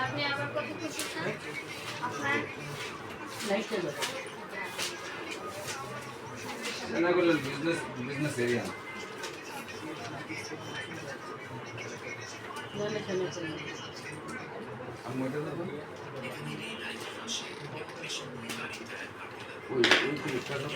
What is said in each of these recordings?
আপনি আবার কত খুশি আপনার লাইটটা দাও এনাগুলো বিজনেস এরিয়া নালে চলে চলে আমি ওইটা দেবো ওই ক্লিকটা দাও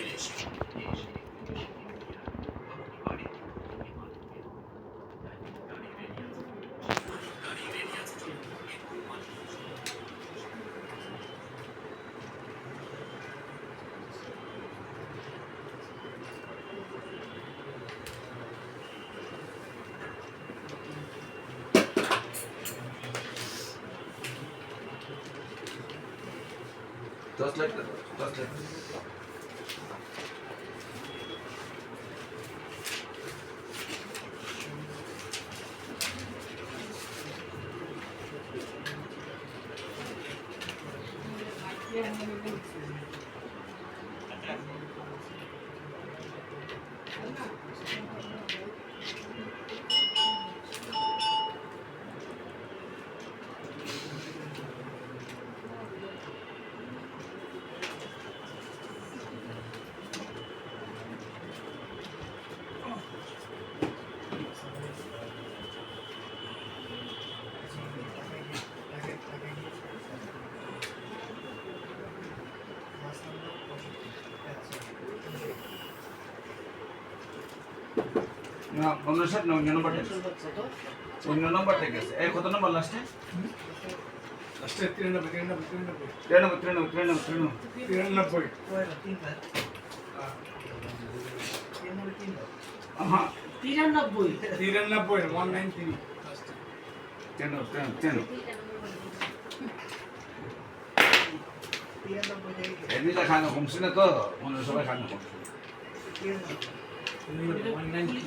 Just like that. Just like that. না 59 না অন্য নাম্বার ঠিক আছে অন্য নাম্বার ঠিক আছে এই কত নাম্বার লাস্টে লাস্টে 93 হ্যাঁ 193 এদিকে খানো কমছে না তো মনে সবাই খানো কমছে 193